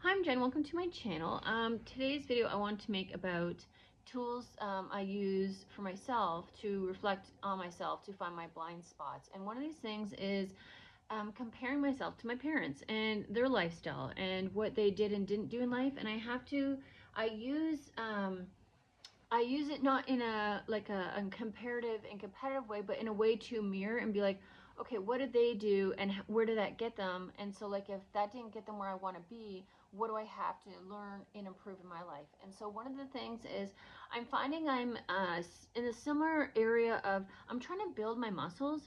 Hi, I'm Jen. Welcome to my channel. Today's video I want to make about tools I use for myself to reflect on myself to find my blind spots. And one of these things is comparing myself to my parents and their lifestyle and what they did and didn't do in life. And I use it not in a comparative and competitive way, but in a way to mirror and be like, okay, what did they do and where did that get them? And so like if that didn't get them where I want to be, what do I have to learn and improve in my life? And so one of the things is I'm finding I'm in a similar area of I'm trying to build my muscles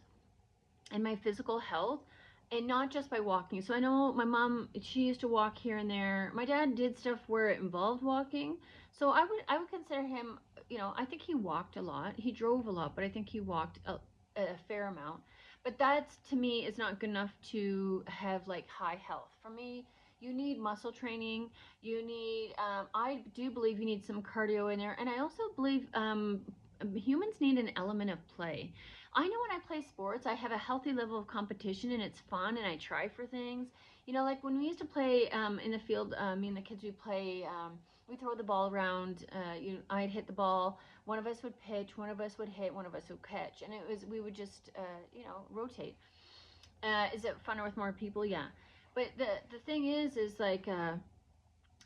and my physical health, and not just by walking. So I know my mom, she used to walk here and there. My dad did stuff where it involved walking. So I would consider him, I think he walked a lot. He drove a lot, but I think he walked a fair amount. But that's, to me, is not good enough to have like high health. For me, you need muscle training. You need, I do believe you need some cardio in there. And I also believe humans need an element of play. I know when I play sports, I have a healthy level of competition and it's fun and I try for things. Like when we used to play in the field, me and the kids, we play, we throw the ball around. I'd hit the ball. One of us would pitch, one of us would hit, one of us would catch. And we would just, rotate. Is it funner with more people? Yeah. But the thing is like,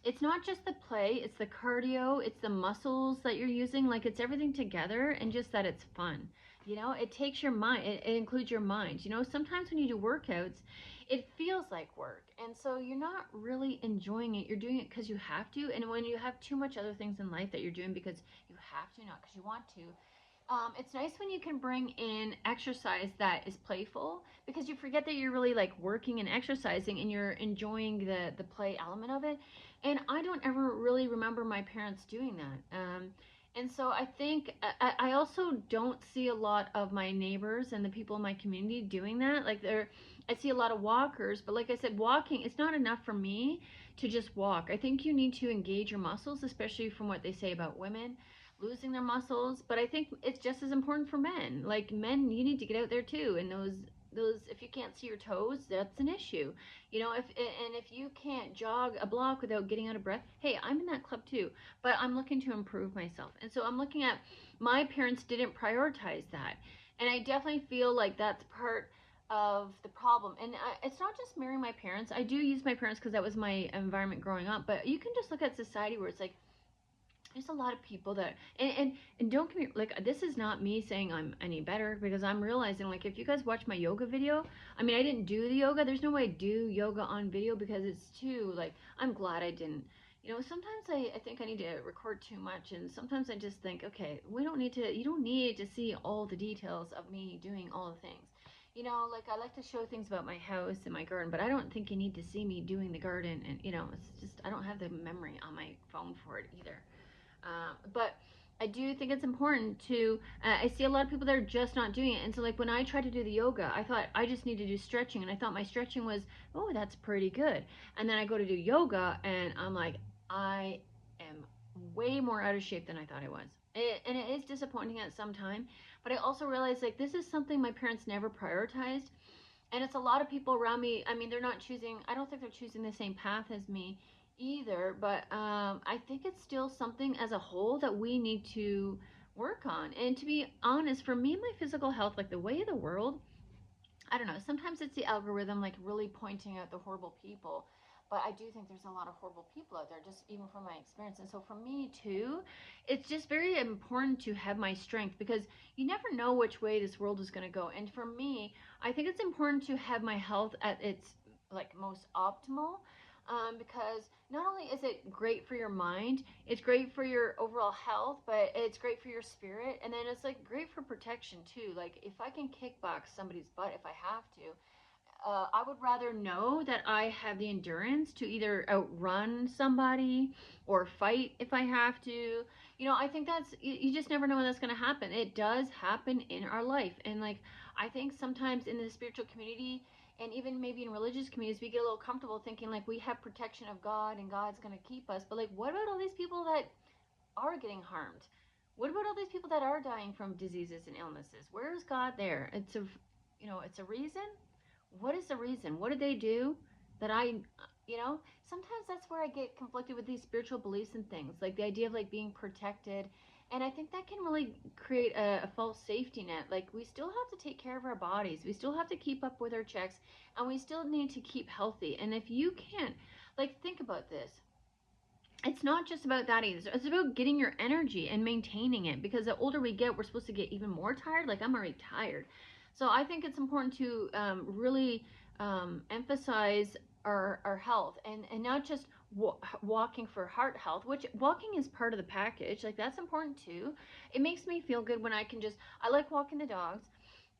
it's not just the play, it's the cardio, it's the muscles that you're using, like it's everything together, and just that it's fun. It takes your mind, it includes your mind. Sometimes when you do workouts, it feels like work, and so you're not really enjoying it. You're doing it because you have to, and when you have too much other things in life that you're doing because you have to, not because you want to, it's nice when you can bring in exercise that is playful, because you forget that you're really like working and exercising and you're enjoying the play element of it. And I don't ever really remember my parents doing that. And so I think I also don't see a lot of my neighbors and the people in my community doing that. I see a lot of walkers, but like I said, walking, it's not enough for me to just walk. I think you need to engage your muscles, especially from what they say about women losing their muscles. But I think it's just as important for men. Like men, you need to get out there too. And those if you can't see your toes, that's an issue. If you can't jog a block without getting out of breath, hey, I'm in that club too. But I'm looking to improve myself. And so I'm looking at my parents didn't prioritize that. And I definitely feel like that's part of the problem. And it's not just mirroring my parents. I do use my parents because that was my environment growing up. But you can just look at society where it's like, there's a lot of people that and don't get me, like, this is not me saying I'm any better, because I'm realizing, like, if you guys watch my yoga video, I mean, I didn't do the yoga. There's no way I do yoga on video because it's too, like, I'm glad I didn't. Sometimes I think I need to record too much, and sometimes I just think, okay, you don't need to see all the details of me doing all the things. Like, I like to show things about my house and my garden, but I don't think you need to see me doing the garden. And it's just, I don't have the memory on my phone for it either. But I do think it's important to, I see a lot of people that are just not doing it. And so like when I tried to do the yoga, I thought I just need to do stretching. And I thought my stretching was, oh, that's pretty good. And then I go to do yoga and I'm like, I am way more out of shape than I thought I was. And it is disappointing at some time. But I also realized, like, this is something my parents never prioritized. And it's a lot of people around me. I mean, they're not choosing, I don't think they're choosing the same path as me either, but I think it's still something as a whole that we need to work on. And to be honest, for me, my physical health, like the way of the world, I don't know, sometimes it's the algorithm, like, really pointing out the horrible people. But I do think there's a lot of horrible people out there, just even from my experience. And so for me too, it's just very important to have my strength, because you never know which way this world is going to go. And for me, I think it's important to have my health at its like most optimal, because not only is it great for your mind, it's great for your overall health, but it's great for your spirit. And then it's like great for protection too. Like, if I can kickbox somebody's butt if I have to, I would rather know that I have the endurance to either outrun somebody or fight if I have to. I think that's, you just never know when that's going to happen. It does happen in our life. And like, I think sometimes in the spiritual community, and even maybe in religious communities, we get a little comfortable thinking like we have protection of God and God's going to keep us. But like, what about all these people that are getting harmed? What about all these people that are dying from diseases and illnesses? Where is God there? It's a reason. What is the reason? What did they do that you know, sometimes that's where I get conflicted with these spiritual beliefs and things, like the idea of like being protected. And I think that can really create a false safety net. Like, we still have to take care of our bodies, we still have to keep up with our checks, and we still need to keep healthy. And if you can't, like, think about this, it's not just about that either. It's about getting your energy and maintaining it, because the older we get, we're supposed to get even more tired. Like, I'm already tired. So I think it's important to really emphasize our health, and not just walking for heart health, which walking is part of the package. Like, that's important too. It makes me feel good when I can just, I like walking the dogs.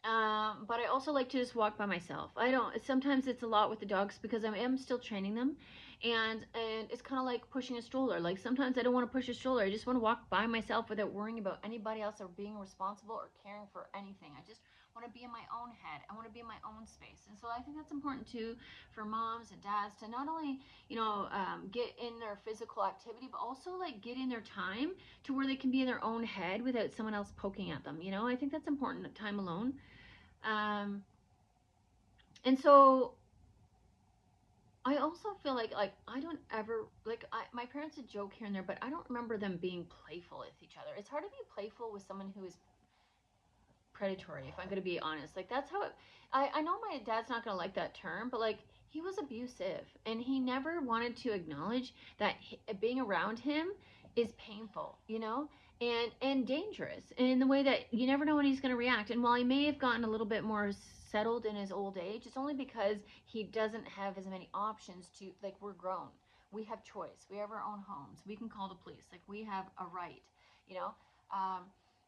But I also like to just walk by myself. I don't. Sometimes it's a lot with the dogs because I am still training them, and it's kind of like pushing a stroller. Like, sometimes I don't want to push a stroller. I just want to walk by myself without worrying about anybody else or being responsible or caring for anything. I just want to be in my own head. I want to be in my own space. And so I think that's important too for moms and dads to not only, get in their physical activity, but also like get in their time to where they can be in their own head without someone else poking at them. I think that's important, time alone. um, and so I also feel like I don't ever, like, my parents would joke here and there, but I don't remember them being playful with each other. It's hard to be playful with someone who is predatory, if I'm going to be honest. Like, that's how I know my dad's not going to like that term, but like, he was abusive, and he never wanted to acknowledge that being around him is painful, and dangerous in the way that you never know when he's going to react. And while he may have gotten a little bit more settled in his old age, it's only because he doesn't have as many options to, like, we're grown. We have choice. We have our own homes. We can call the police. Like, we have a right, you know? Um,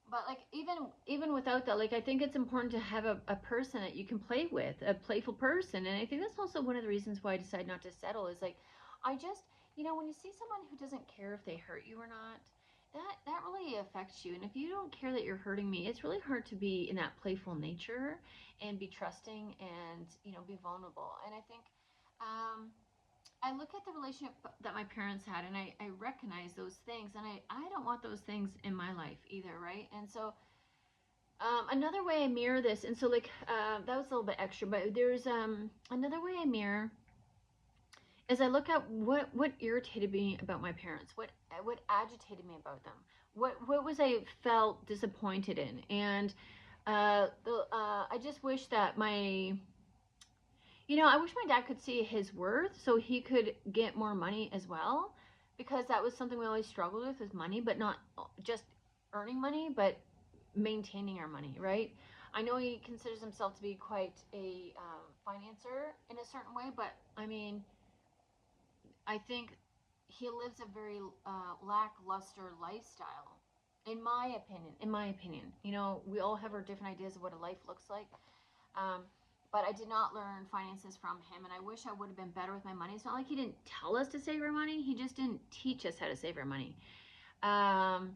but like, even without that, like, I think it's important to have a person that you can play with, a playful person. And I think that's also one of the reasons why I decided not to settle, is like, I just, when you see someone who doesn't care if they hurt you or not, that really affects you. And if you don't care that you're hurting me, it's really hard to be in that playful nature and be trusting and, be vulnerable. And I think I look at the relationship that my parents had, and I recognize those things, and I don't want those things in my life either, right? And so another way I mirror this, and so like, that was a little bit extra, but there's another way I mirror is I look at what irritated me about my parents, what agitated me about them, what was I felt disappointed in. And I just wish that I wish my dad could see his worth so he could get more money as well, because that was something we always struggled with money, but not just earning money, but maintaining our money, right? I know he considers himself to be quite a financer in a certain way, but I mean, I think he lives a very lackluster lifestyle, in my opinion. In my opinion, we all have our different ideas of what a life looks like. Um, but I did not learn finances from him, and I wish I would have been better with my money. It's not like he didn't tell us to save our money; he just didn't teach us how to save our money. And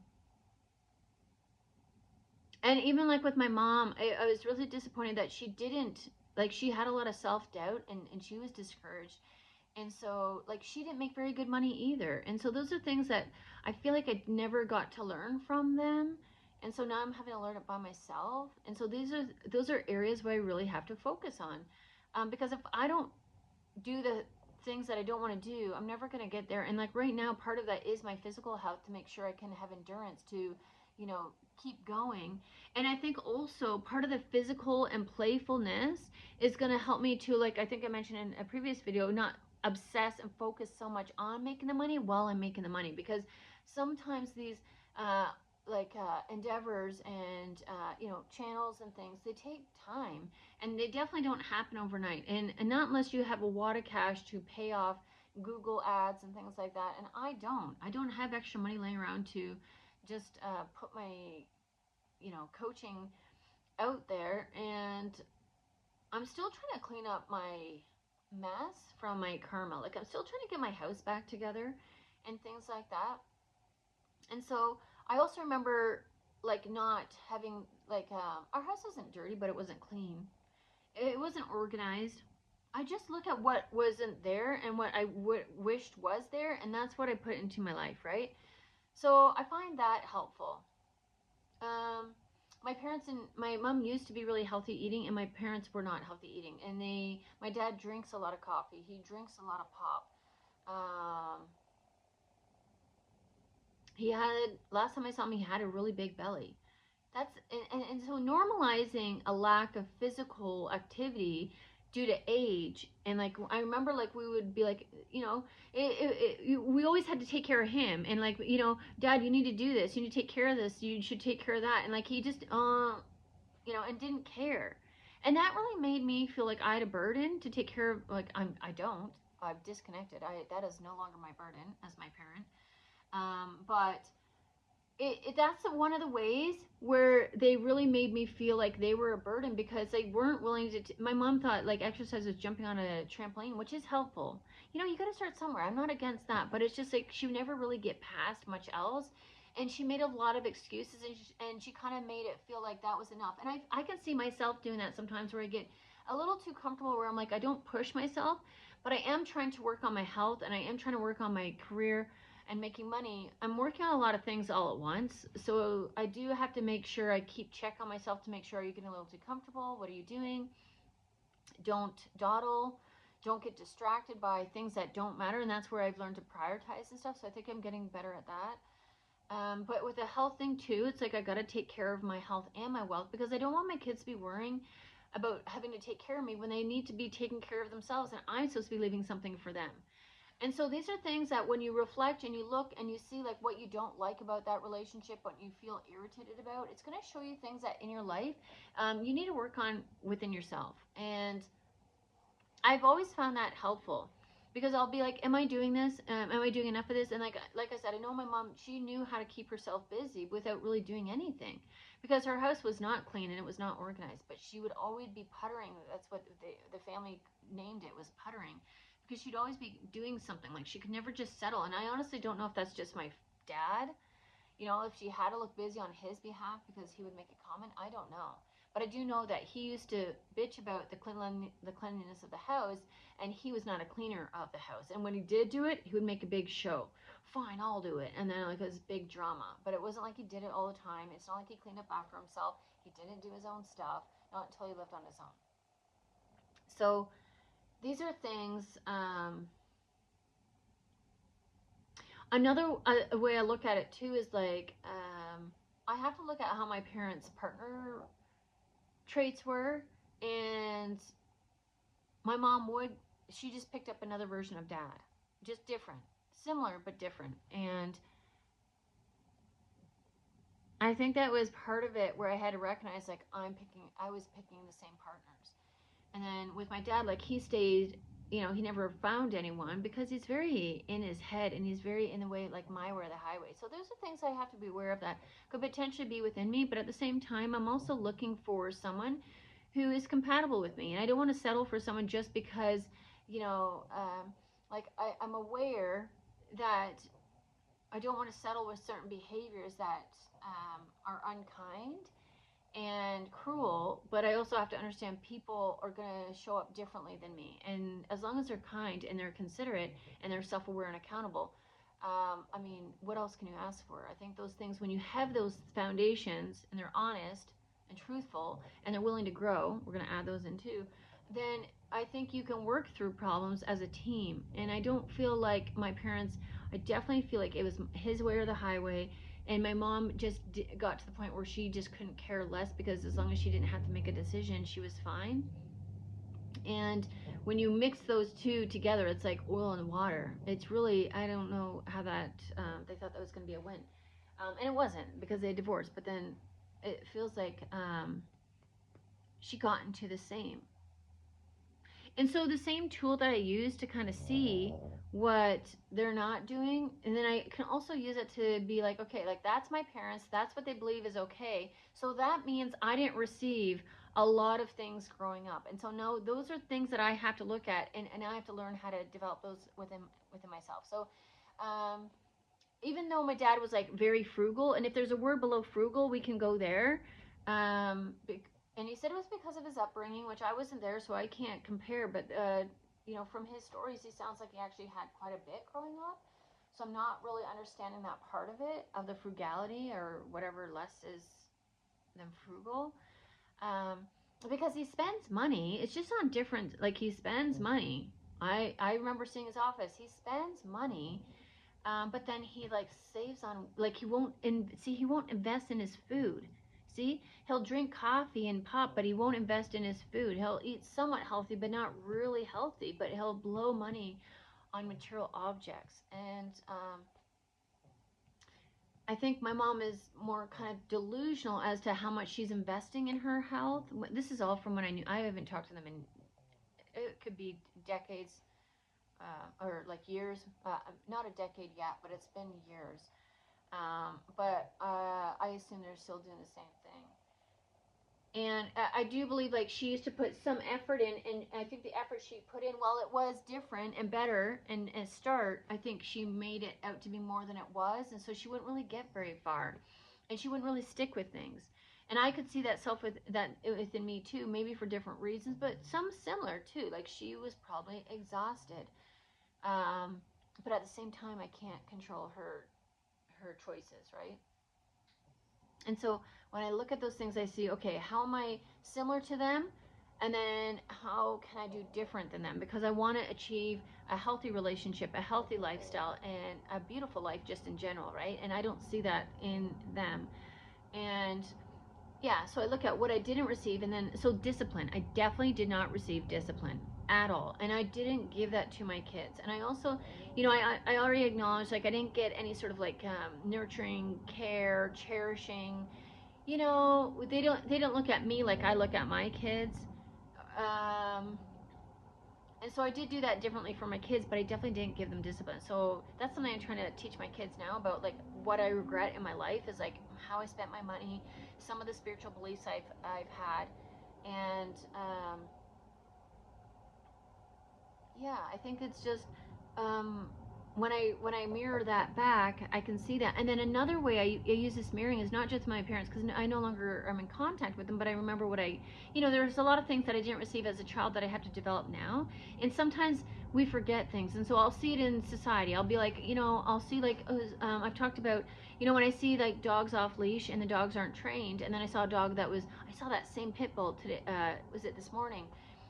even like with my mom, I was really disappointed that she didn't, like, she had a lot of self doubt, and she was discouraged. And so, like, she didn't make very good money either. And so those are things that I feel like I never got to learn from them. And so now I'm having to learn it by myself. And so those are areas where I really have to focus on, because if I don't do the things that I don't want to do, I'm never going to get there. And like, right now, part of that is my physical health, to make sure I can have endurance to, keep going. And I think also part of the physical and playfulness is going to help me to, like, I think I mentioned in a previous video, not obsess and focus so much on making the money while I'm making the money, because sometimes these endeavors and channels and things, they take time, and they definitely don't happen overnight, and not unless you have a wad of cash to pay off Google ads and things like that. And I don't have extra money laying around to just put my coaching out there. And I'm still trying to clean up my mess from my karma. Like, I'm still trying to get my house back together and things like that. And so I also remember, like, not having, like, our house wasn't dirty, but it wasn't clean. It wasn't organized. I just look at what wasn't there and what I wished was there, and that's what I put into my life, right? So I find that helpful. my parents and my mom used to be really healthy eating, and my parents were not healthy eating. And my dad drinks a lot of coffee. He drinks a lot of pop. Um, he had last time I saw him, he had a really big belly. That's and so normalizing a lack of physical activity due to age, and like I remember like we would be like, we always had to take care of him, and like, dad, you need to do this, you need to take care of this, you should take care of that, and like he just and didn't care. And that really made me feel like I had a burden to take care of. Like I don't, I've disconnected. That is no longer my burden as my parent. But that's one of the ways where they really made me feel like they were a burden, because they weren't willing to my mom thought like exercise was jumping on a trampoline, which is helpful. You got to start somewhere. I'm not against that, but it's just like she would never really get past much else, and she made a lot of excuses, and she kind of made it feel like that was enough. And I can see myself doing that sometimes, where I get a little too comfortable, where I'm like, I don't push myself, but I am trying to work on my health, and I am trying to work on my career and making money. I'm working on a lot of things all at once. So I do have to make sure I keep check on myself to make sure, are you getting a little too comfortable? What are you doing? Don't dawdle. Don't get distracted by things that don't matter. And that's where I've learned to prioritize and stuff. So I think I'm getting better at that. But with the health thing too, it's like I got to take care of my health and my wealth, because I don't want my kids to be worrying about having to take care of me when they need to be taking care of themselves, and I'm supposed to be leaving something for them. And so these are things that when you reflect and you look and you see like what you don't like about that relationship, what you feel irritated about, it's going to show you things that in your life you need to work on within yourself. And I've always found that helpful, because I'll be like, am I doing this? Am I doing enough of this? And like I said, I know my mom, she knew how to keep herself busy without really doing anything, because her house was not clean and it was not organized, but she would always be puttering. That's what the family named it, was puttering, because she'd always be doing something. Like she could never just settle. And I honestly don't know if that's just my dad, if she had to look busy on his behalf because he would make a comment. I don't know. But I do know that he used to bitch about the cleanliness of the house, and he was not a cleaner of the house. And when he did do it, he would make a big show. Fine, I'll do it. And then like it was big drama. But it wasn't like he did it all the time. It's not like he cleaned up after himself. He didn't do his own stuff, not until he lived on his own. So these are things. Another way I look at it too is like I have to look at how my parents' partner traits were, and my mom she just picked up another version of dad, just different, similar but different. And I think that was part of it, where I had to recognize like I was picking the same partners. And then with my dad, like he stayed, he never found anyone, because he's very in his head, and he's very in the way, like my way or the highway. So those are things I have to be aware of that could potentially be within me. But at the same time, I'm also looking for someone who is compatible with me. And I don't want to settle for someone just because, like I'm aware that I don't want to settle with certain behaviors that are unkind and cruel, but I also have to understand people are going to show up differently than me. And as long as they're kind and they're considerate and they're self-aware and accountable, I mean, what else can you ask for? I think those things, when you have those foundations and they're honest and truthful and they're willing to grow, we're going to add those in too, then I think you can work through problems as a team. And I don't feel like my parents, I definitely feel like it was his way or the highway. And my mom just got to the point where she just couldn't care less, because as long as she didn't have to make a decision, she was fine. And when you mix those two together, it's like oil and water. It's really, I don't know how that, they thought that was going to be a win. And it wasn't, because they divorced. But then it feels like she got into the same. And so the same tool that I use to kind of see what they're not doing, and then I can also use it to be like, okay, like that's my parents, that's what they believe is okay. So that means I didn't receive a lot of things growing up. And so no, those are things that I have to look at, and I have to learn how to develop those within myself. So even though my dad was like very frugal, and if there's a word below frugal, we can go there. And he said it was because of his upbringing, which I wasn't there, so I can't compare. But from his stories, he sounds like he actually had quite a bit growing up. So I'm not really understanding that part of it, of the frugality or whatever less is than frugal. Um, because he spends money. It's just on different. Like he spends money. I remember seeing his office. He spends money, but then he like saves on like he won't he won't invest in his food. See, he'll drink coffee and pop, but he won't invest in his food. He'll eat somewhat healthy, but not really healthy. But he'll blow money on material objects. And I think my mom is more kind of delusional as to how much she's investing in her health. This is all from when I knew. I haven't talked to them in, it could be decades, or like years. Not a decade yet, but it's been years. But I assume they're still doing the same thing. And I do believe like she used to put some effort in, and I think the effort she put in, while it was different and better and a start, I think she made it out to be more than it was, and so she wouldn't really get very far, and she wouldn't really stick with things. And I could see that within me too, maybe for different reasons, but some similar too. Like she was probably exhausted, but at the same time, I can't control her choices, right? And so when I look at those things, I see, okay, how am I similar to them? And then how can I do different than them? Because I want to achieve a healthy relationship, a healthy lifestyle, and a beautiful life just in general, right? And I don't see that in them. And yeah, so I look at what I didn't receive, and then so discipline. I definitely did not receive discipline at all, and I didn't give that to my kids. And I also, I already acknowledged like I didn't get any sort of like nurturing, care, cherishing. They don't look at me like I look at my kids. Um, and so I did do that differently for my kids, but I definitely didn't give them discipline. So that's something I'm trying to teach my kids now about, like what I regret in my life is like how I spent my money, some of the spiritual beliefs I've had, and yeah, I think it's just um, when I mirror that back, I can see that. And then another way I use this mirroring is not just my parents, because I no longer am in contact with them, but I remember there's a lot of things that I didn't receive as a child that I have to develop now. And sometimes we forget things, and so I'll see it in society. I'll be like, I'll see like I've talked about, when I see like dogs off leash and the dogs aren't trained, and then I saw a dog I saw that same pit bull today. Was it this morning?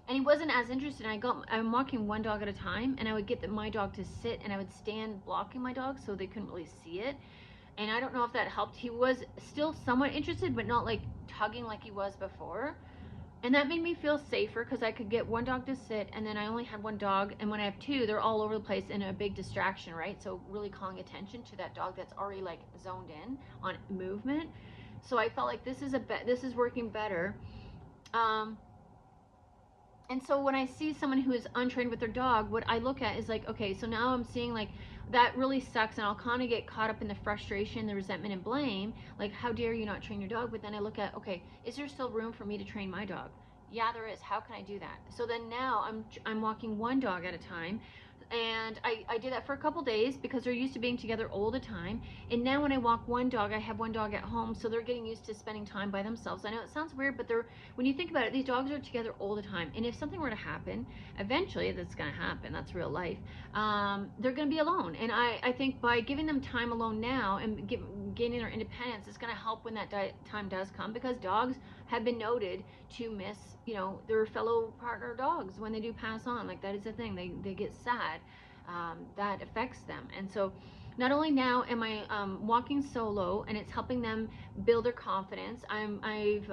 And he wasn't as interested. I'm walking one dog at a time, and I would get my dog to sit, and I would stand blocking my dog so they couldn't really see it. And I don't know if that helped. He was still somewhat interested, but not like tugging like he was before. And that made me feel safer because I could get one dog to sit, and then I only had one dog. And when I have two, they're all over the place and a big distraction, right? So really calling attention to that dog that's already like zoned in on movement. So I felt like this is working better. Um, and so when I see someone who is untrained with their dog, what I look at is like, okay, so now I'm seeing like that really sucks, and I'll kind of get caught up in the frustration, the resentment, and blame. Like, how dare you not train your dog? But then I look at, okay, is there still room for me to train my dog? Yeah, there is. How can I do that? So then now I'm walking one dog at a time, and I did that for a couple days because they're used to being together all the time. And now when I walk one dog, I have one dog at home, so they're getting used to spending time by themselves. I know it sounds weird, but when you think about it, these dogs are together all the time. And if something were to happen, eventually that's going to happen. That's real life. They're going to be alone. And I think by giving them time alone now and gaining their independence, it's going to help when that time does come, because dogs have been noted to miss, their fellow partner dogs when they do pass on. Like, that is a thing. They get sad. That affects them. And so not only now am I walking solo, and it's helping them build their confidence, I've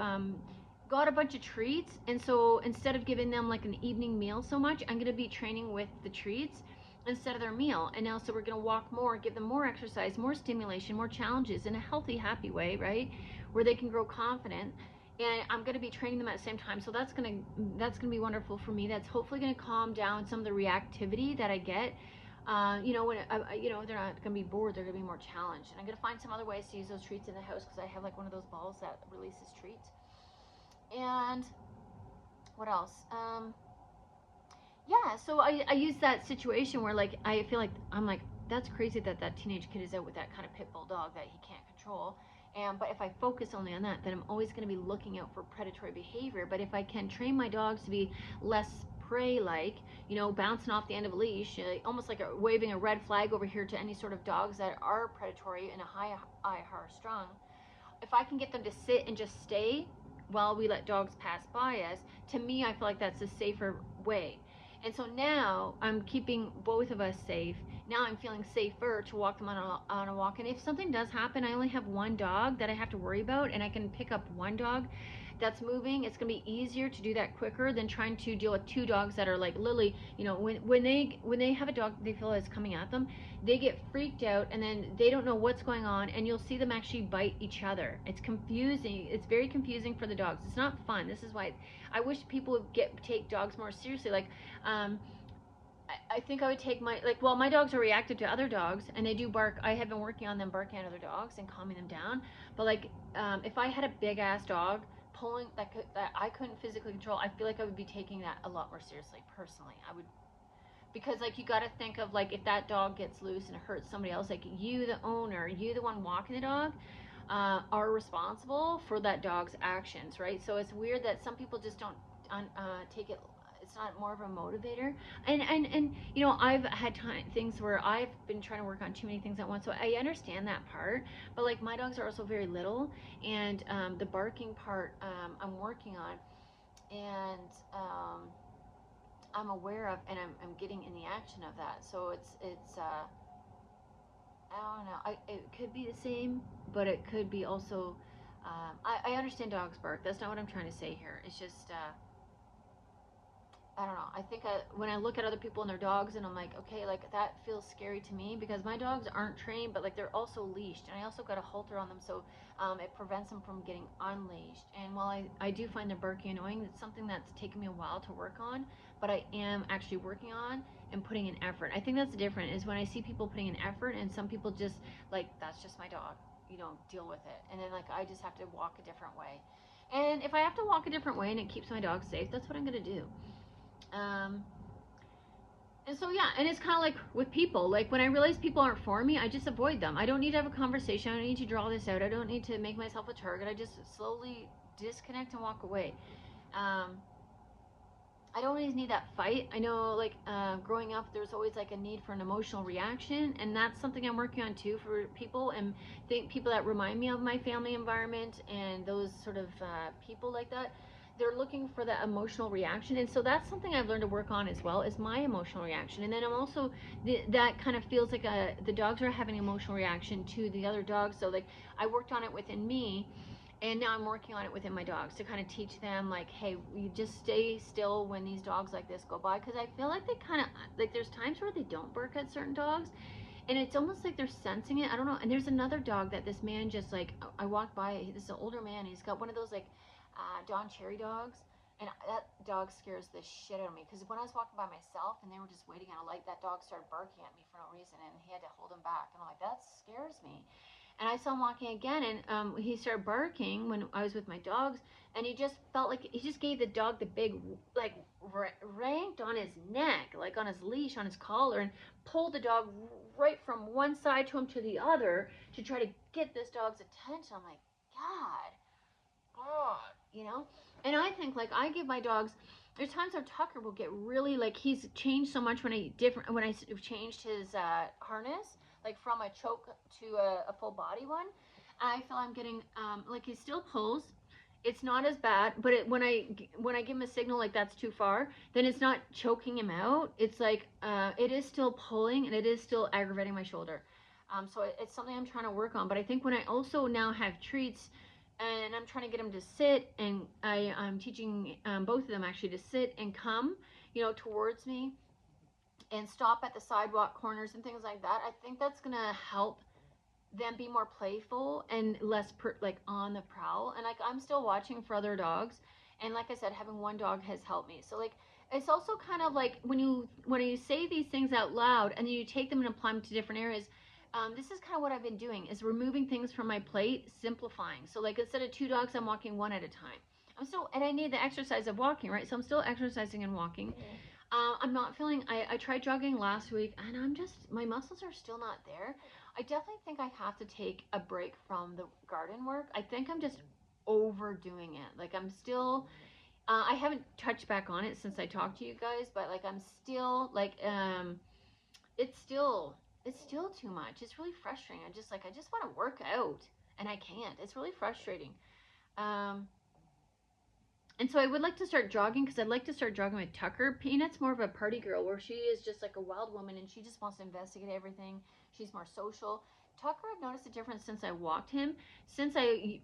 got a bunch of treats, and so instead of giving them like an evening meal so much, I'm going to be training with the treats instead of their meal. And now, so we're going to walk more, give them more exercise, more stimulation, more challenges in a healthy, happy way, right? Where they can grow confident. And I'm going to be training them at the same time, so that's going to be wonderful for me. That's hopefully going to calm down some of the reactivity that I get. When they're not going to be bored, they're going to be more challenged. And I'm going to find some other ways to use those treats in the house, because I have like one of those balls that releases treats. And what else? Yeah, so I use that situation where like I feel like I'm like, that's crazy that teenage kid is out with that kind of pit bull dog that he can't control. But if I focus only on that, then I'm always going to be looking out for predatory behavior. But if I can train my dogs to be less prey-like, bouncing off the end of a leash, almost like waving a red flag over here to any sort of dogs that are predatory and a high strung, if I can get them to sit and just stay while we let dogs pass by us, to me, I feel like that's a safer way. And so now I'm keeping both of us safe. Now I'm feeling safer to walk them on a walk. And if something does happen, I only have one dog that I have to worry about, and I can pick up one dog that's moving. It's going to be easier to do that quicker than trying to deal with two dogs that are like literally, you know, when they have a dog they feel is coming at them, they get freaked out, and then they don't know what's going on, and you'll see them actually bite each other. It's confusing. It's very confusing for the dogs. It's not fun. This is why I wish people would take dogs more seriously. Like, I think I would take my dogs are reactive to other dogs, and they do bark. I have been working on them barking at other dogs and calming them down. But like, if I had a big ass dog pulling that I couldn't physically control, I feel like I would be taking that a lot more seriously. Personally, I would, because like you got to think of like if that dog gets loose and it hurts somebody else, like you, the owner, you, the one walking the dog, are responsible for that dog's actions, right? So it's weird that some people just don't take it. It's not more of a motivator. And you know, I've had things where I've been trying to work on too many things at once, so I understand that part. But like my dogs are also very little, and the barking part I'm working on, and I'm aware of, and I'm getting in the action of that. So it's I don't know. It could be the same, but it could be also. I understand dogs bark. That's not what I'm trying to say here. It's just I don't know. I think when I look at other people and their dogs, and I'm like, okay, like that feels scary to me because my dogs aren't trained, but like they're also leashed, and I also got a halter on them, so it prevents them from getting unleashed. And while I do find their barking annoying, it's something that's taken me a while to work on, but I am actually working on and putting in effort. I think that's different is when I see people putting in effort, and some people just like, that's just my dog, you know, deal with it. And then like I just have to walk a different way. And if I have to walk a different way and it keeps my dog safe, that's what I'm gonna do. Um, and so yeah, and it's kind of like with people. Like when I realize people aren't for me, I just avoid them. I don't need to have a conversation. I don't need to draw this out. I don't need to make myself a target. I just slowly disconnect and walk away. Um, I don't always need that fight. I know, like growing up, there's always like a need for an emotional reaction, and that's something I'm working on too for people. And think people that remind me of my family environment and those sort of people like that. They're looking for that emotional reaction, and so that's something I've learned to work on as well, is my emotional reaction. And then I'm also that kind of feels like the dogs are having an emotional reaction to the other dogs. So like I worked on it within me, and now I'm working on it within my dogs to kind of teach them like, hey, you just stay still when these dogs like this go by, because I feel like they kind of like there's times where they don't bark at certain dogs, and it's almost like they're sensing it. I don't know. And there's another dog that this man just like, I walked by, this is an older man, he's got one of those like Don Cherry dogs, and that dog scares the shit out of me, because when I was walking by myself and they were just waiting at a light, that dog started barking at me for no reason, and he had to hold him back, and I'm like, that scares me. And I saw him walking again, and he started barking when I was with my dogs, and he just felt like he just gave the dog the big, like, ranked on his neck, like on his leash, on his collar, and pulled the dog right from one side to him to the other to try to get this dog's attention. I'm like, God, you know? And I think, like, I give my dogs, there's times where Tucker will get really, like, he's changed so much when I changed his harness, like from a choke to a full body one. I feel I'm getting like he still pulls. It's not as bad, but when I give him a signal like that's too far, then it's not choking him out. It's like it is still pulling, and it is still aggravating my shoulder. So it's something I'm trying to work on. But I think when I also now have treats, and I'm trying to get him to sit, and I'm teaching both of them actually to sit and come, you know, towards me, and stop at the sidewalk corners and things like that. I think that's gonna help them be more playful and less like on the prowl. And like I'm still watching for other dogs, and like I said, having one dog has helped me. So like it's also kind of like when you say these things out loud and then you take them and apply them to different areas. This is kind of what I've been doing, is removing things from my plate, simplifying. So like instead of two dogs, I'm walking one at a time. And I need the exercise of walking, right? So I'm still exercising and walking. I'm not feeling, I tried jogging last week, and my muscles are still not there. I definitely think I have to take a break from the garden work. I think I'm just overdoing it. Like I'm still, I haven't touched back on it since I talked to you guys, but like I'm still like, it's still too much. It's really frustrating. I just want to work out. and I can't. It's really frustrating. Um, and so I would like to start jogging because I'd like to start jogging with Tucker. Peanut's more of a party girl where she is just like a wild woman and she just wants to investigate everything. She's more social. Tucker, I've noticed a difference since I walked him. Since I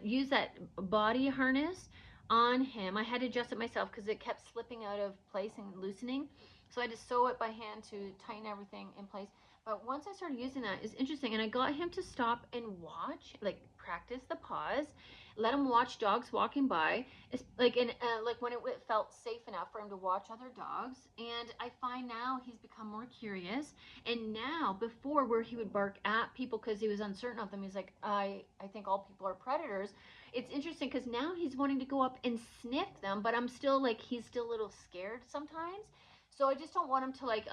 used that body harness on him, I had to adjust it myself because it kept slipping out of place and loosening. So I had to sew it by hand to tighten everything in place. But once I started using that, it's interesting. And I got him to stop and watch, like practice the pause, let him watch dogs walking by. It's like like when it felt safe enough for him to watch other dogs. And I find now he's become more curious. And now, before, where he would bark at people because he was uncertain of them, he's like, I think all people are predators. It's interesting because now he's wanting to go up and sniff them, but I'm still like, he's still a little scared sometimes. So I just don't want him to like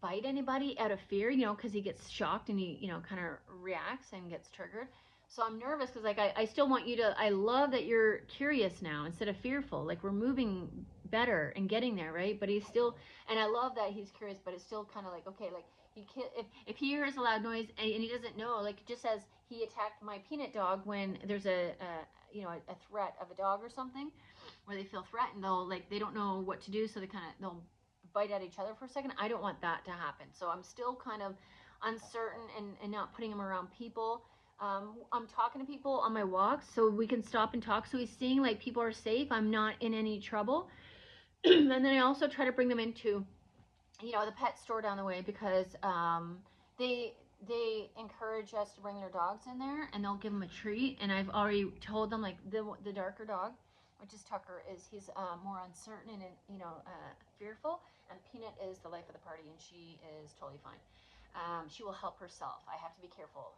bite anybody out of fear, because he gets shocked and he, kind of reacts and gets triggered. So I'm nervous because like I still want you to. I love that you're curious now instead of fearful. Like we're moving better and getting there, right? But he's still, and I love that he's curious, but it's still kind of like, okay, like if he hears a loud noise and he doesn't know, like just as he attacked my Peanut dog when there's a threat of a dog or something, where they feel threatened, they don't know what to do, so they'll bite at each other for a second. I don't want that to happen. So I'm still kind of uncertain and not putting him around people. I'm talking to people on my walks so we can stop and talk. So he's seeing like people are safe. I'm not in any trouble. And then I also try to bring them into, the pet store down the way because they encourage us to bring their dogs in there and they'll give them a treat. And I've already told them like the darker dog, which is Tucker, he's more uncertain and fearful, and Peanut is the life of the party and she is totally fine. She will help herself. I have to be careful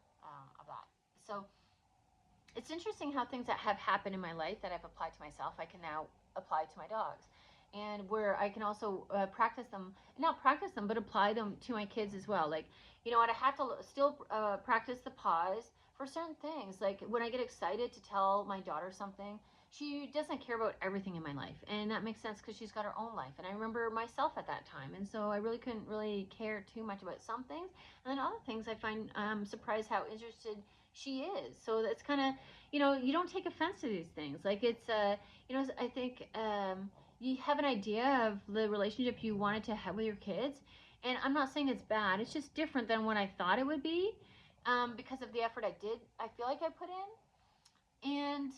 of that. So it's interesting how things that have happened in my life that I've applied to myself, I can now apply to my dogs. And where I can also practice them, not practice them, but apply them to my kids as well. Like, you know what, I have to still practice the pause for certain things. Like when I get excited to tell my daughter something, she doesn't care about everything in my life. And that makes sense because she's got her own life. And I remember myself at that time. And so I really couldn't really care too much about some things. And then other things I find surprised how interested she is. So that's kind of, you don't take offense to these things. Like it's, I think you have an idea of the relationship you wanted to have with your kids. And I'm not saying it's bad. It's just different than what I thought it would be because of the effort I feel like I put in. And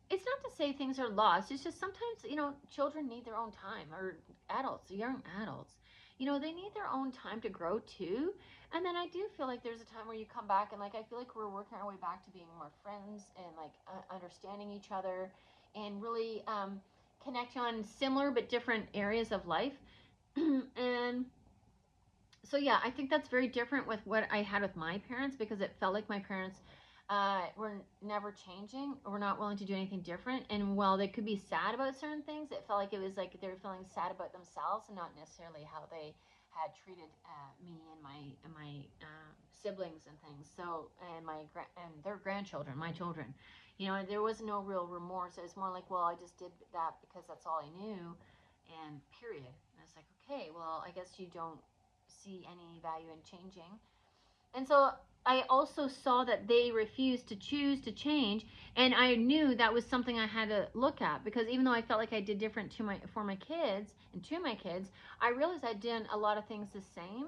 it's not to say things are lost. It's just sometimes, children need their own time, or adults, young adults. They need their own time to grow too. And then I do feel like there's a time where you come back and like I feel like we're working our way back to being more friends and like understanding each other and really connecting on similar but different areas of life. And so yeah, I think that's very different with what I had with my parents because it felt like my parents were never changing or were not willing to do anything different. And while they could be sad about certain things, it felt like it was like they were feeling sad about themselves and not necessarily how they had treated me and my siblings and things. So and their grandchildren, my children. There was no real remorse. It was more like, well, I just did that because that's all I knew, and period. And it's like, okay, well, I guess you don't see any value in changing. And so I also saw that they refused to choose to change, and I knew that was something I had to look at because even though I felt like I did different for my kids and to my kids, I realized I did a lot of things the same,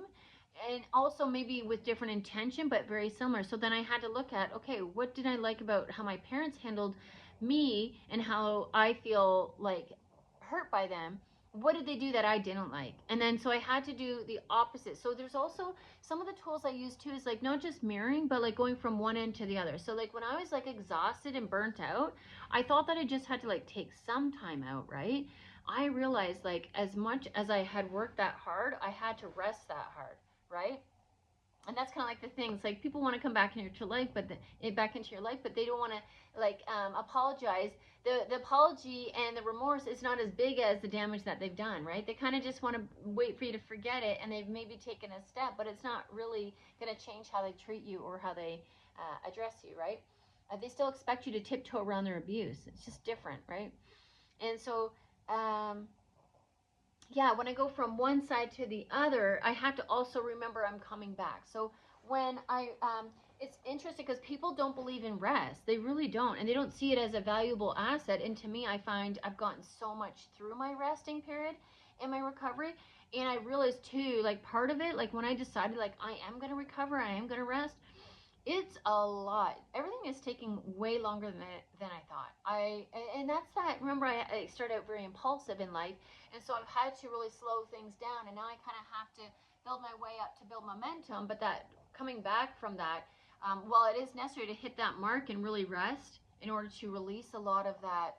and also maybe with different intention but very similar. So then I had to look at, okay, what did I like about how my parents handled me and how I feel like hurt by them? What did they do that I didn't like? And then so I had to do the opposite. So there's also some of the tools I use too is like not just mirroring, but like going from one end to the other. So like when I was like exhausted and burnt out, I thought that I just had to like take some time out, right? I realized like as much as I had worked that hard, I had to rest that hard, right? And that's kind of like the things like people want to come back into your life, but back into your life, but they don't want to like apologize. The apology and the remorse is not as big as the damage that they've done, right? They kind of just want to wait for you to forget it, and they've maybe taken a step, but it's not really going to change how they treat you or how they address you, right? They still expect you to tiptoe around their abuse. It's just different, right? And so yeah, when I go from one side to the other, I have to also remember I'm coming back. So when it's interesting because people don't believe in rest. They really don't. And they don't see it as a valuable asset. And to me, I find I've gotten so much through my resting period in my recovery. And I realized too, like part of it, like when I decided like I am going to recover, I am going to rest, it's a lot. Everything is taking way longer than I thought. And that's that. Remember, I started out very impulsive in life, and so I've had to really slow things down. And now I kind of have to build my way up to build momentum. But that coming back from that, while it is necessary to hit that mark and really rest in order to release a lot of that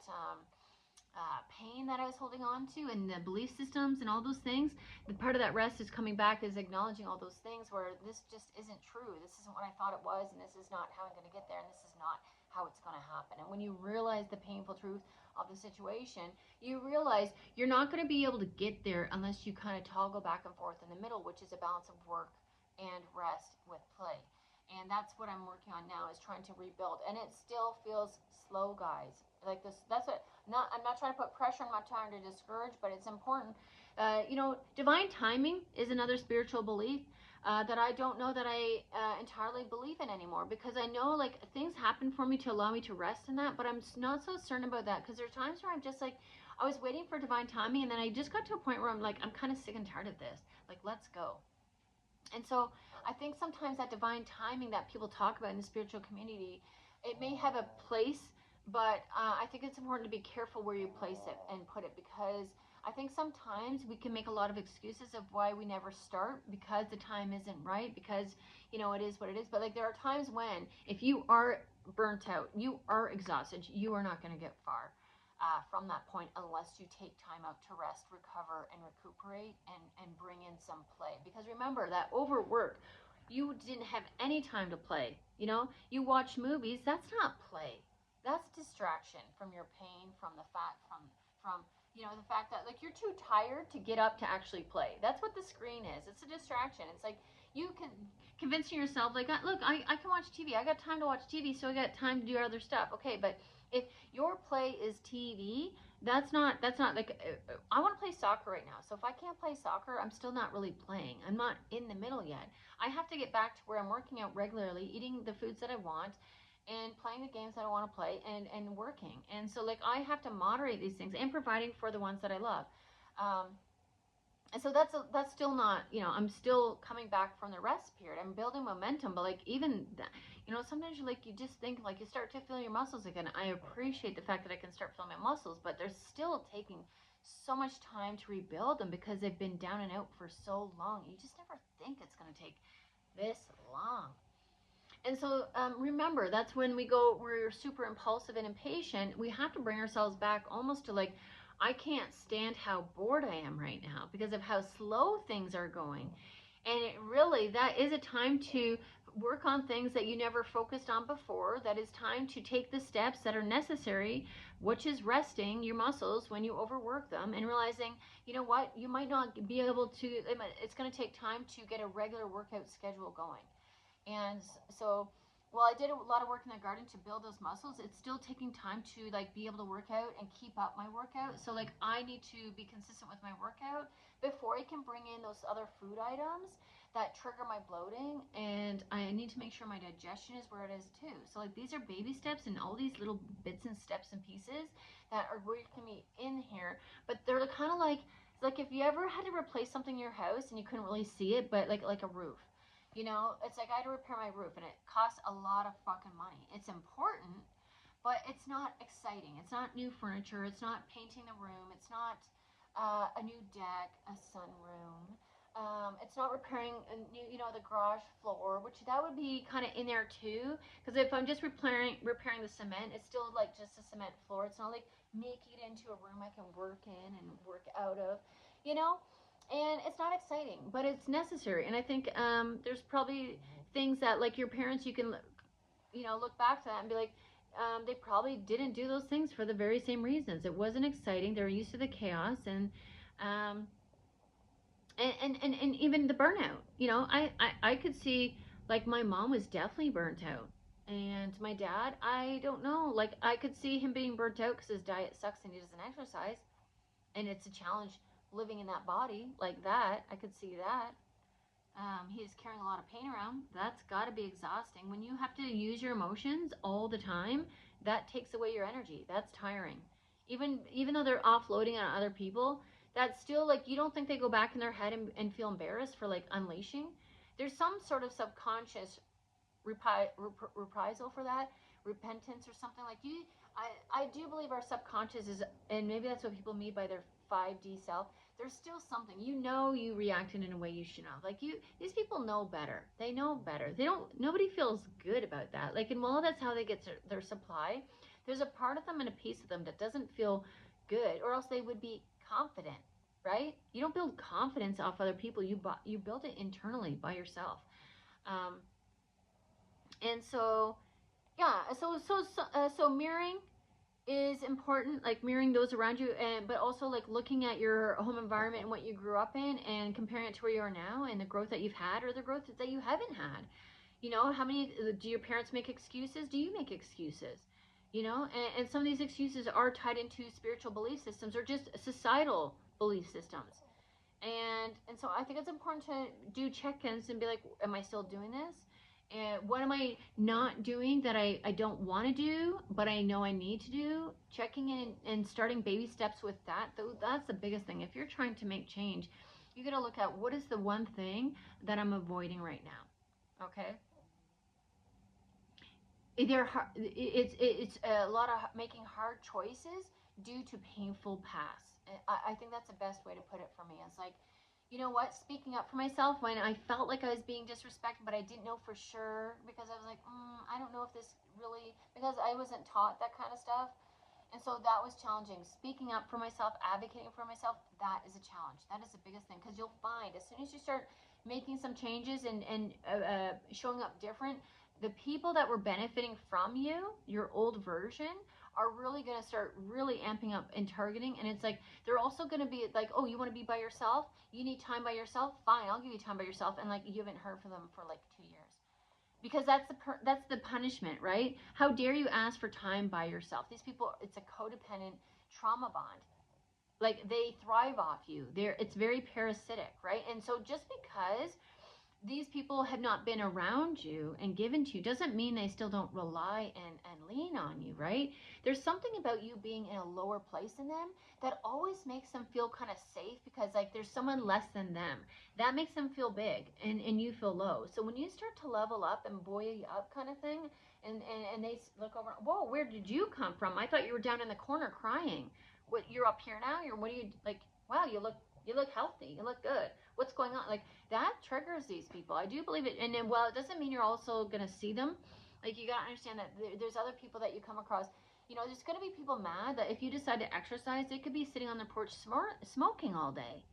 pain that I was holding on to and the belief systems and all those things. The part of that rest is coming back is acknowledging all those things where this just isn't true. This isn't what I thought it was, and this is not how I'm going to get there, and this is not how it's going to happen. And when you realize the painful truth of the situation, you realize you're not going to be able to get there unless you kind of toggle back and forth in the middle, which is a balance of work and rest with play. And that's what I'm working on now, is trying to rebuild. And it still feels slow, guys. Like this, that's what. Not, I'm not trying to put pressure. I'm not trying to discourage, but it's important. Divine timing is another spiritual belief that I don't know that I entirely believe in anymore, because I know like things happen for me to allow me to rest in that, but I'm not so certain about that, because there's times where I'm just like, I was waiting for divine timing, and then I just got to a point where I'm like, I'm kind of sick and tired of this. Like, let's go. And so I think sometimes that divine timing that people talk about in the spiritual community, it may have a place, but I think it's important to be careful where you place it and put it, because I think sometimes we can make a lot of excuses of why we never start, because the time isn't right, because it is what it is. But like there are times when if you are burnt out, you are exhausted, you are not going to get far from that point unless you take time out to rest, recover, and recuperate, and bring in some play. Because remember that overwork, you didn't have any time to play. You watch movies. That's not play. That's distraction from your pain, from the fact, from the fact that like you're too tired to get up to actually play. That's what the screen is. It's a distraction. It's like you can convincing yourself like, look, I can watch TV. I got time to watch TV, so I got time to do other stuff. Okay, but if your play is TV, that's not like I want to play soccer right now. So if I can't play soccer, I'm still not really playing. I'm not in the middle yet. I have to get back to where I'm working out regularly, eating the foods that I want, and playing the games that I want to play, and working. And so like I have to moderate these things and providing for the ones that I love. Um, and so that's still not, I'm still coming back from the rest period. I'm building momentum, but like even that, sometimes you just think like you start to feel your muscles again. I appreciate the fact that I can start feeling my muscles, but they're still taking so much time to rebuild them because they've been down and out for so long. You just never think it's going to take this long. And so remember, that's when we're super impulsive and impatient. We have to bring ourselves back almost to like, I can't stand how bored I am right now because of how slow things are going. And that is a time to work on things that you never focused on before. That is time to take the steps that are necessary, which is resting your muscles when you overwork them, and realizing, you know what, you might not be able to, it's going to take time to get a regular workout schedule going. And so, while I did a lot of work in the garden to build those muscles, it's still taking time to like be able to work out and keep up my workout. So like I need to be consistent with my workout before I can bring in those other food items that trigger my bloating, and I need to make sure my digestion is where it is too. So like these are baby steps and all these little bits and steps and pieces that are working me in here, but they're kind of like if you ever had to replace something in your house and you couldn't really see it, but like a roof. It's like I had to repair my roof, and it costs a lot of fucking money. It's important, but it's not exciting. It's not new furniture. It's not painting the room. It's not a new deck, a sunroom. It's not repairing the garage floor, which that would be kind of in there too. Because if I'm just repairing the cement, it's still like just a cement floor. It's not like making it into a room I can work in and work out of, you know and it's not exciting, but it's necessary. And I think there's probably things that like your parents, you can look back to that and be like, they probably didn't do those things for the very same reasons. It wasn't exciting. They were used to the chaos, um, and even the burnout. I could see like my mom was definitely burnt out, and my dad, I don't know, like I could see him being burnt out because his diet sucks and he doesn't exercise, and it's a challenge living in that body like that. I could see that. He's carrying a lot of pain around. That's got to be exhausting. When you have to use your emotions all the time, that takes away your energy. That's tiring. Even though they're offloading on other people, that's still like, you don't think they go back in their head and feel embarrassed for like unleashing. There's some sort of subconscious reprisal for that, repentance or something like you. I do believe our subconscious is, and maybe that's what people mean by their 5D self. There's still something, you reacted in a way you shouldn't have. Like, these people know better. They know better. They don't. Nobody feels good about that. Like, and while that's how they get their supply, there's a part of them and a piece of them that doesn't feel good, or else they would be confident, right? You don't build confidence off other people. You build it internally by yourself. Um, and so yeah, so mirroring is important, like mirroring those around you, and but also like looking at your home environment and what you grew up in and comparing it to where you are now and the growth that you've had or the growth that you haven't had. How many do your parents make excuses? Do you make excuses? And some of these excuses are tied into spiritual belief systems or just societal belief systems. And so I think it's important to do check-ins and be like, am I still doing this? And what am I not doing that I don't want to do, but I know I need to do? Checking in and starting baby steps with that. That's the biggest thing. If you're trying to make change, you got to look at what is the one thing that I'm avoiding right now. Okay. It's a lot of making hard choices due to painful past. I think that's the best way to put it for me. It's like, you know what, speaking up for myself when I felt like I was being disrespected, but I didn't know for sure, because I was like, I don't know if this really, because I wasn't taught that kind of stuff. And so that was challenging. Speaking up for myself, advocating for myself, that is a challenge. That is the biggest thing, because you'll find as soon as you start making some changes and showing up different, the people that were benefiting from you, your old version, are really going to start really amping up and targeting. And it's like, they're also going to be like, oh, you want to be by yourself? You need time by yourself? Fine, I'll give you time by yourself. And like, you haven't heard from them for like 2 years. Because that's the punishment, right? How dare you ask for time by yourself? These people, it's a codependent trauma bond. Like, they thrive off you. It's very parasitic, right? And so just because these people have not been around you and given to you doesn't mean they still don't rely and lean on you, right? There's something about you being in a lower place in them that always makes them feel kind of safe, because like there's someone less than them. That makes them feel big, and you feel low. So when you start to level up and buoy up kind of thing, and they look over, whoa, where did you come from? I thought you were down in the corner crying. What, you're up here now? What are you like? Wow, you look healthy. You look good. What's going on? Like, that triggers these people. I do believe it. And then, well, it doesn't mean you're also going to see them. Like, you got to understand that there's other people that you come across. There's going to be people mad that if you decide to exercise, they could be sitting on their porch smoking all day.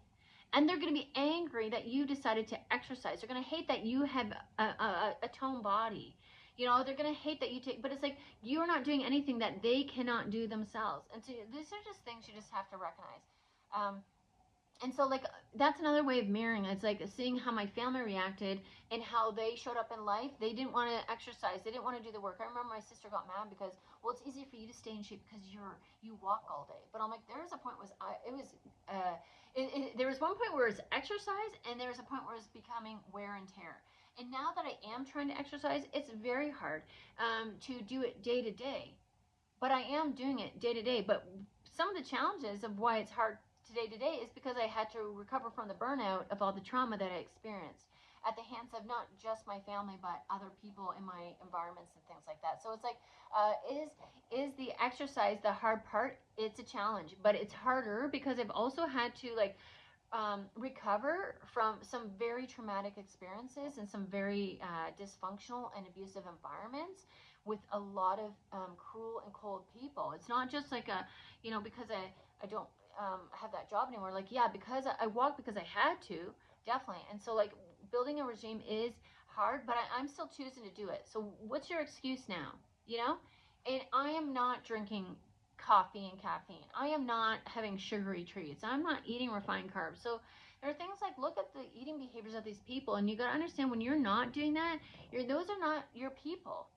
And they're going to be angry that you decided to exercise. They're going to hate that you have a toned body. They're going to hate that you take, but it's like, you're not doing anything that they cannot do themselves. And so these are just things you just have to recognize. And so, like, that's another way of mirroring. It's like seeing how my family reacted and how they showed up in life. They didn't want to exercise. They didn't want to do the work. I remember my sister got mad because, well, it's easy for you to stay in shape because you walk all day. But I'm like, there was a point there was one point where it's exercise, and there was a point where it's becoming wear and tear. And now that I am trying to exercise, it's very hard to do it day to day. But I am doing it day to day. But some of the challenges of why it's hard to day is because I had to recover from the burnout of all the trauma that I experienced at the hands of not just my family, but other people in my environments and things like that. So it's like, is the exercise the hard part? It's a challenge, but it's harder because I've also had to like recover from some very traumatic experiences and some very dysfunctional and abusive environments with a lot of cruel and cold people. It's not just like because I don't have that job anymore. Like, yeah, because I walked because I had to, definitely. And so like building a regime is hard, but I'm still choosing to do it. So what's your excuse now? And I am not drinking coffee and caffeine. I am not having sugary treats. I'm not eating refined carbs. So there are things like, look at the eating behaviors of these people, and you got to understand when you're not doing that, those are not your people,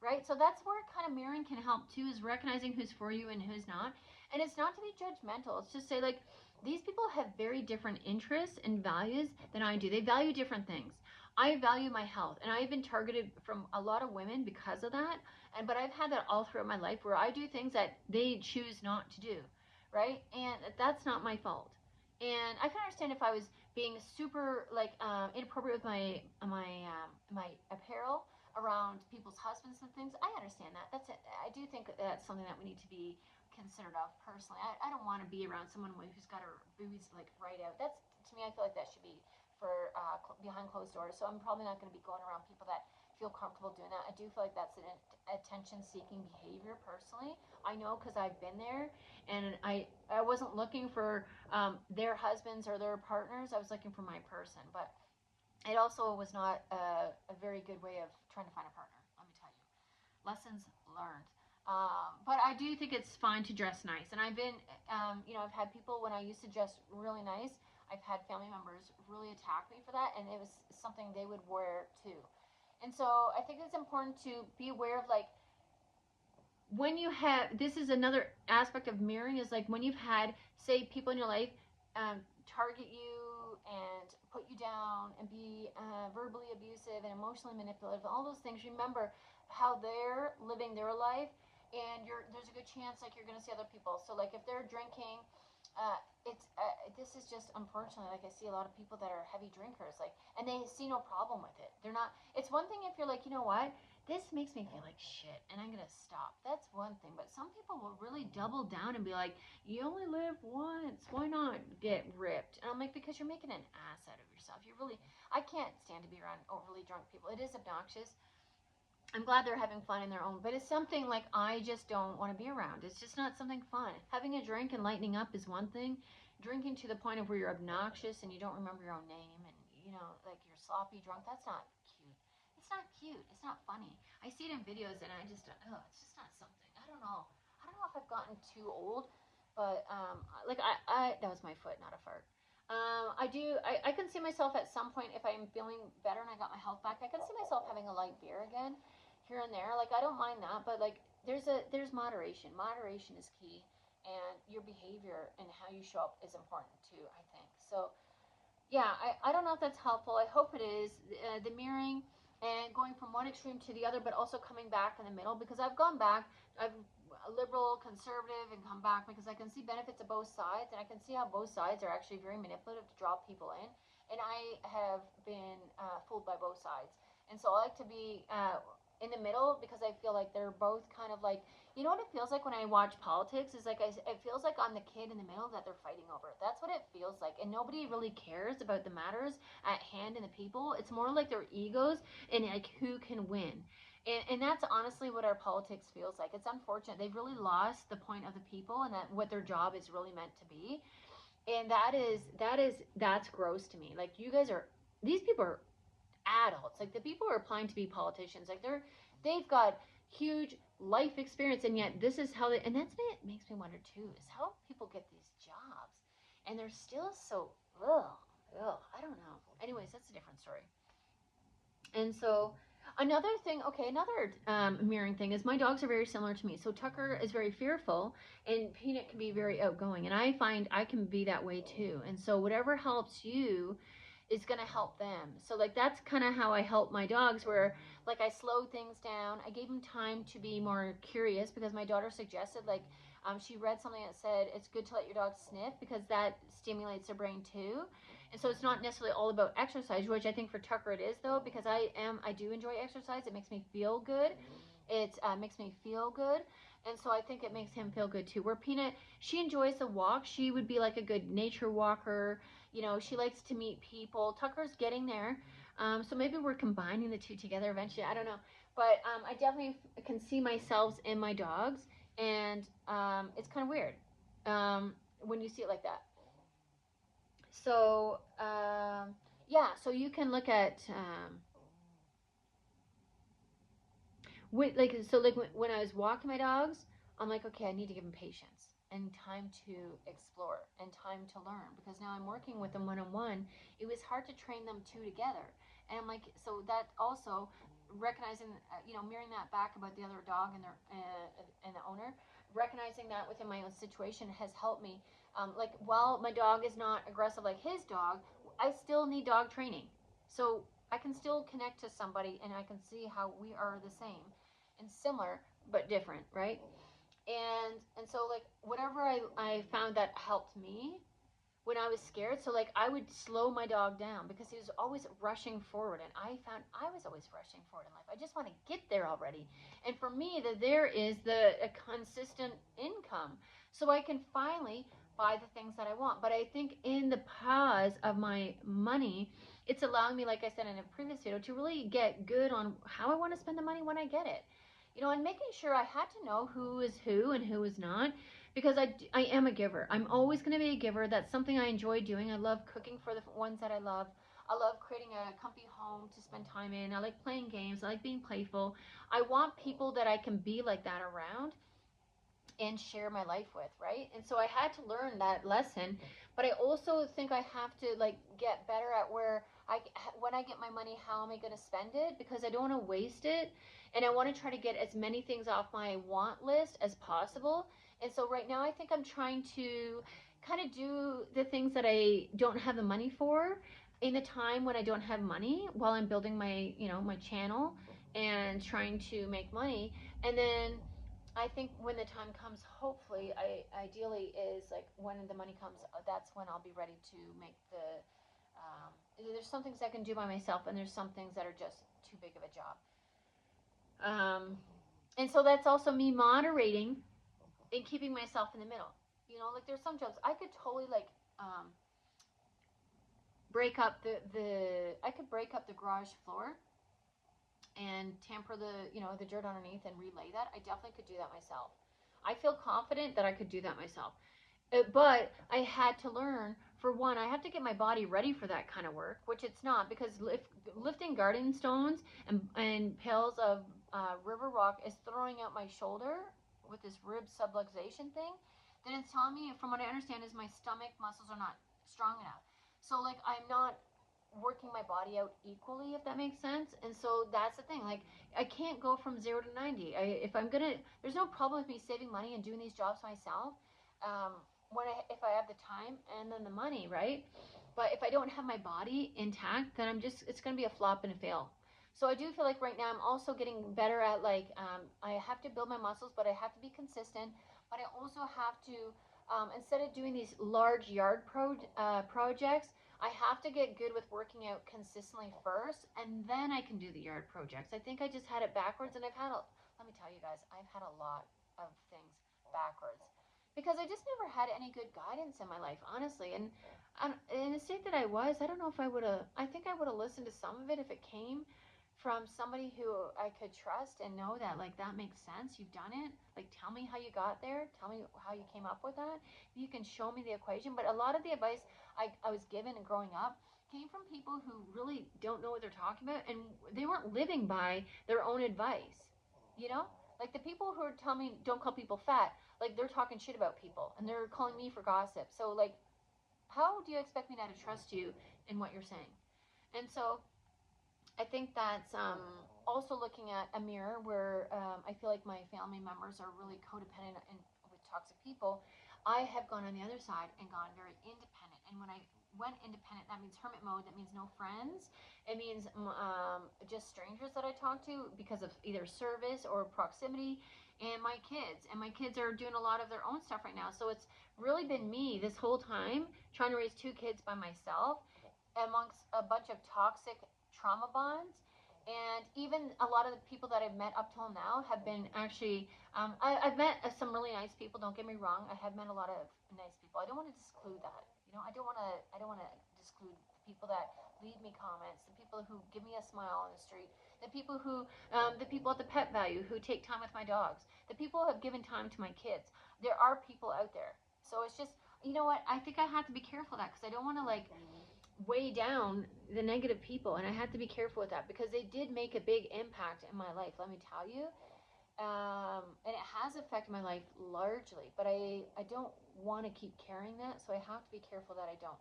right? So that's where kind of mirroring can help too, is recognizing who's for you and who's not. And it's not to be judgmental. It's just say like, these people have very different interests and values than I do. They value different things. I value my health, and I've been targeted from a lot of women because of that. And but I've had that all throughout my life where I do things that they choose not to do, right? And that's not my fault. And I can understand if I was being super like inappropriate with my apparel around people's husbands and things. I understand that. That's it. I do think that's something that we need to be considerate of personally. I don't want to be around someone who's got her boobs like right out. That's to me. I feel like that should be for behind closed doors. So I'm probably not going to be going around people that feel comfortable doing that. I do feel like that's an attention-seeking behavior personally. I know because I've been there, and I wasn't looking for their husbands or their partners. I was looking for my person, but it also was not a very good way of trying to find a partner. Let me tell you, lessons learned. But I do think it's fine to dress nice, and I've been, I've had people when I used to dress really nice. I've had family members really attack me for that, and it was something they would wear too. And so I think it's important to be aware of like when you have, this is another aspect of mirroring, is like when you've had, say, people in your life target you and put you down and be verbally abusive and emotionally manipulative, all those things. Remember how they're living their life, and there's a good chance like you're going to see other people. So like if they're drinking, it's this is just unfortunately, like I see a lot of people that are heavy drinkers, like, and they see no problem with it. They're not. It's one thing if you're like, you know what, this makes me feel like shit and I'm gonna stop. That's one thing. But some people will really double down and be like, you only live once, why not get ripped? And I'm like, because you're making an ass out of yourself. You really, I can't stand to be around overly drunk people. It is obnoxious. I'm glad they're having fun in their own, but it's something like I just don't want to be around. It's just not something fun. Having a drink and lightening up is one thing. Drinking to the point of where you're obnoxious and you don't remember your own name and like you're sloppy drunk, that's not cute. It's not cute. It's not funny. I see it in videos and I just it's just not something. I don't know. I don't know if I've gotten too old, but like I that was my foot, not a fart. I can see myself at some point if I'm feeling better and I got my health back. I can see myself having a light beer again here and there. Like I don't mind that, but like there's moderation. Moderation is key, and your behavior and how you show up is important too, I think. So yeah, I don't know if that's helpful. I hope it is. The mirroring and going from one extreme to the other, but also coming back in the middle, because I've gone back. I've a liberal, conservative, and come back because I can see benefits of both sides, and I can see how both sides are actually very manipulative to draw people in. And I have been fooled by both sides, and so I like to be in the middle because I feel like they're both kind of like, you know what it feels like when I watch politics is like it feels like I'm the kid in the middle that they're fighting over. That's what it feels like, and nobody really cares about the matters at hand and the people. It's more like their egos and like who can win. And that's honestly what our politics feels like. It's unfortunate. They've really lost the point of the people and that what their job is really meant to be. And that's gross to me. Like these people are adults. Like the people who are applying to be politicians, like they've got huge life experience, and yet this is how they. And that's what makes me wonder too, is how people get these jobs, and they're still so I don't know. Anyways, that's a different story. And so another thing, okay, another mirroring thing is my dogs are very similar to me. So Tucker is very fearful, and Peanut can be very outgoing, and I find I can be that way too. And so whatever helps you is going to help them. So like that's kind of how I help my dogs, where like I slowed things down. I gave them time to be more curious because my daughter suggested like she read something that said it's good to let your dog sniff because that stimulates their brain too. And so it's not necessarily all about exercise, which I think for Tucker it is though, because I do enjoy exercise. It makes me feel good. It makes me feel good. And so I think it makes him feel good too. Where Peanut, she enjoys the walk. She would be like a good nature walker. She likes to meet people. Tucker's getting there. So maybe we're combining the two together eventually. I don't know. But I definitely can see myself in my dogs. And it's kind of weird when you see it like that. So yeah, so you can look at when I was walking my dogs, I'm like, okay, I need to give them patience and time to explore and time to learn, because now I'm working with them one-on-one. It was hard to train them two together, and I'm like, so that also recognizing, mirroring that back about the other dog and their and the owner, recognizing that within my own situation has helped me. Like, while my dog is not aggressive like his dog, I still need dog training. So I can still connect to somebody and I can see how we are the same and similar but different, right? And so like whatever I found that helped me when I was scared. So like I would slow my dog down because he was always rushing forward, and I found I was always rushing forward in life. I just want to get there already. And for me, the there is the a consistent income, so I can finally buy the things that I want. But I think in the pause of my money, it's allowing me, like I said in a previous video, to really get good on how I want to spend the money when I get it. And making sure I had to know who is who and who is not, because I am a giver. I'm always going to be a giver. That's something I enjoy doing. I love cooking for the ones that I love. I love creating a comfy home to spend time in. I like playing games. I like being playful. I want people that I can be like that around and share my life with, right? And so I had to learn that lesson, but I also think I have to like get better at where when I get my money, how am I going to spend it? Because I don't want to waste it, and I want to try to get as many things off my want list as possible. And so right now I think I'm trying to kind of do the things that I don't have the money for in the time when I don't have money, while I'm building my channel and trying to make money. And then I think when the time comes, hopefully, ideally is like when the money comes, that's when I'll be ready to make the. There's some things I can do by myself, and there's some things that are just too big of a job. And so that's also me moderating and keeping myself in the middle. Like there's some jobs I could totally like break up I could break up the garage floor and tamper the dirt underneath and relay that. I definitely could do that myself. I feel confident that I could do that myself. But I had to learn, for one, I have to get my body ready for that kind of work, which it's not, because lifting garden stones and pails of river rock is throwing out my shoulder with this rib subluxation thing. Then it's telling me, from what I understand, is my stomach muscles are not strong enough. So like I'm not working my body out equally, if that makes sense. And so that's the thing. Like I can't go from 0 to 90. If I'm gonna, there's no problem with me saving money and doing these jobs myself. If I have the time and then the money, right? But if I don't have my body intact, then it's gonna be a flop and a fail. So I do feel like right now I'm also getting better at like I have to build my muscles, but I have to be consistent. But I also have to instead of doing these large yard projects, I have to get good with working out consistently first, and then I can do the yard projects. I think I just had it backwards, and let me tell you guys, I've had a lot of things backwards because I just never had any good guidance in my life, honestly. And in the state that I was, I don't know if I think I would have listened to some of it if it came from somebody who I could trust and know that like that makes sense. You've done it. Like tell me how you got there. Tell me how you came up with that. You can show me the equation. But a lot of the advice I was given and growing up came from people who really don't know what they're talking about, and they weren't living by their own advice. You know, like the people who are telling me don't call people fat, like they're talking shit about people and they're calling me for gossip. So like, how do you expect me now to trust you in what you're saying? And so I think that's also looking at a mirror where I feel like my family members are really codependent with toxic people. I have gone on the other side and gone very independent. And when I went independent, that means hermit mode. That means no friends. It means just strangers that I talk to because of either service or proximity. And my kids. And my kids are doing a lot of their own stuff right now. So it's really been me this whole time trying to raise 2 kids by myself amongst a bunch of toxic trauma bonds. And even a lot of the people that I've met up till now have been actually I've met some really nice people, don't get me wrong. I have met a lot of nice people. I don't want to disclude that. I don't want to disclude the people that leave me comments, the people who give me a smile on the street, the people at the Pet Value who take time with my dogs, the people who have given time to my kids. There are people out there. So it's just, you know what, I think I have to be careful of that, because I don't want to like weigh down the negative people, and I had to be careful with that because they did make a big impact in my life, let me tell you. And it has affected my life largely, but I don't want to keep carrying that, so I have to be careful that I don't.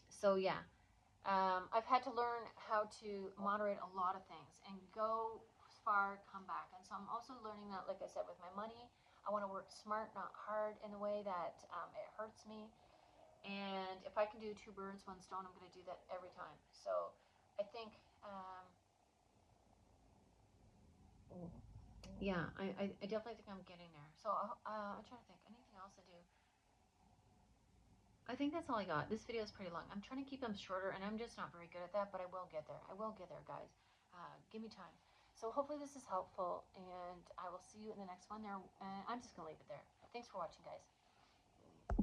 So yeah, I've had to learn how to moderate a lot of things and go far, come back. And so I'm also learning that, like I said, with my money, I want to work smart, not hard, in a way that it hurts me. And if I can do two birds, one stone, I'm going to do that every time. So I think, yeah, I definitely think I'm getting there. So I'm trying to think, anything else to do? I think that's all I got. This video is pretty long. I'm trying to keep them shorter, and I'm just not very good at that, but I will get there. I will get there, guys. Give me time. So hopefully this is helpful, and I will see you in the next one there. I'm just going to leave it there. Thanks for watching, guys.